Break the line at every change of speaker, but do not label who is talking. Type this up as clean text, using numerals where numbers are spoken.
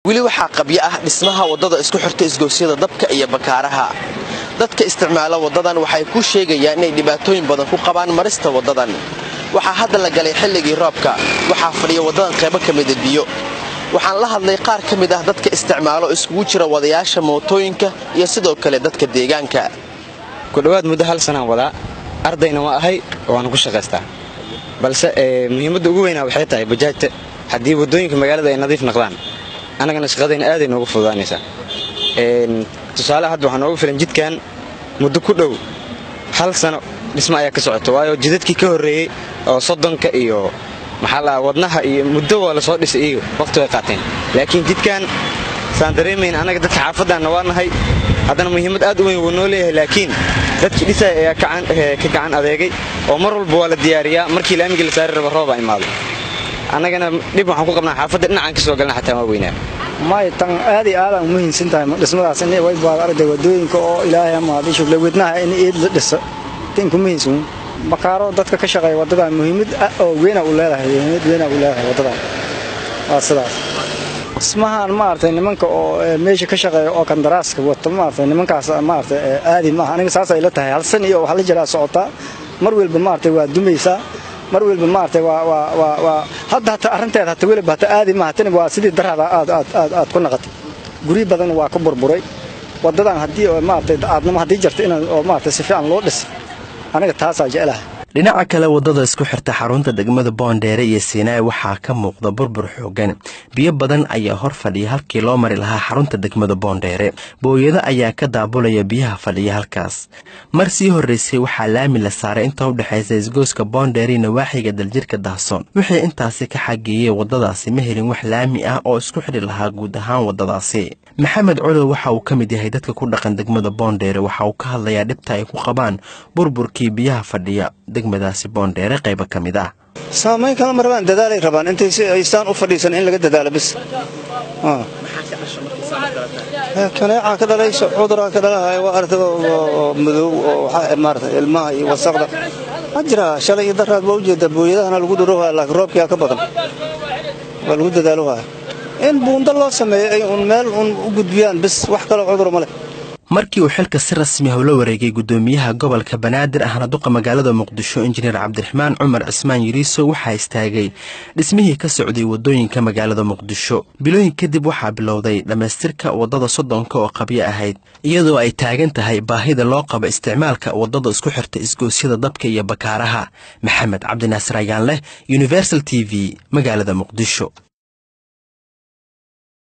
wili waxa qabyo ah dhismaha wadada isku xirta isgoosiyada dabka iyo bakaaraha dadka isticmaala wadadan waxay ku sheegayaan inay dhibaatooyin badan ku qabaan marista wadadan waxa hadda la galay xilligii roobka waxa fadhiya wadadan qayb ka mid ah biyo waxaan la hadlay qaar ka mid ah dadka isticmaalo iskugu jira wadayaasha mootooyinka iyo sidoo kale dadka deegaanka
ku dhawaad muddo hal sano wada ardayna waa ahay oo aan ku shaqeystaa balse muhiimadda ugu weyn waxay tahay bajaajta hadii wadooyinka magaalada ay nadiif noqdaan anagana shaqadayna aad ay noogu fududaanaysaa tusaale hadda waxaan ugu filan jidkan muddo ku dhow hal sano dhismo ayaa ka socota waayo jidadkii ka horeeyay oo soddonka iyo wadnaha iyo muddo waa la soo dhisay iyo waqti way qaateen laakiin jidkan saan dareemayn anaga dadka xaafadana waa nahay haddana muhiimad aad u weyn uu noo leeyahay laakiin dadkii dhisay ayaa ka gacan adeegay oo mar walba waa la diyaariyaa markii laamiga la saari rabo roob ay imaado anagana dib waxaan ku qabnaa xaafadda dhinacan ka soo galna xataa ma weynaa
may tan aad iyo aad muhiimsan tahay dhismadaas in way baad arday wadooyinka oo ilaahay ama hadii shugla wadnaha in eed la dhiso tin ku muhiimsan bakaaro dadka ka shaqeeya wadada muhiimad oo weyn u leedahay wadada sidaas ismahan maartay nimanka oo meesha ka shaqeeya oo kandaraaska wato maartay nimankaas maartay aadi ma aniga saas ay la tahay hal san iyo waxa la jira socota mar walba maartay waa dumaysa mar walba maartay waa hadda arinteeda hata waliba hata aadi ma hatan waa sidii darada aad ku naqatay guri badan waa ka burburay wadadan hadii maartay aadnimo hadii jirto in oo maartay si fiican loo dhis aniga taas aan jecelahay
dhinaca kale wadada isku xirta xarunta degmada Boondheere iyo Siinay waxa ka muuqda burbur xoogan biyo badan ayaa hor fadhiya halkii loo mari lahaa xarunta degmada Boondheere booyada ayaa ka daabulaya biyaha fadhiya halkaas mar sii horeysay waxa laami la saaray inta u dhaxaysa isgooska Boondheere iyo waaxiga daljirka Dahsoon wixii intaasi ka xageeyay wadadaasi ma helin wax laami ah oo isku xidhi lahaa guud ahaan wadadaasi maxamed culuw waxa uu ka mid yahay dadka ku dhaqan degmada Boondheere waxa uu ka hadlayaa dhibta ay ku qabaan burburkii biyaha fadhiya degmadaasi Boondheere qayb ka mid ah
saameyn kala marban dadaalay rabaan intay aystaan u fadhiisan in laga dadaalo bis kana ka dhalayso cudurka ka dhalahay waa ardada madow oo waxa maartay ilmaha iyo wasaqda ajra shalay daraad waa u jeeda booyadaha lagu dhuro la roobka ka badan waa lagu dadaalo in buunda loo sameeyay in meel u gudbiyaan bis wax kale cudur ma leh
markii uu xilka si rasmi ah loo wareegay gudoomiyaha gobolka Banaadir ahna duqa magaalada Muqdisho injineer Cabdiraxmaan Cumar Cismaan Yiriiso waxa istaagay dhismihii ka socday wadooyinka magaalada Muqdisho bilooyin kadib waxa bilowday dhameystirka wadada soddonka oo qabyo ahayd iyadoo ay taagan tahay baahida loo qabo isticmaalka wadada isku xirta isgoosiyada dabka iyo bakaaraha Maxamed Cabdinaasir ayaan leh Universal TV magaalada Muqdisho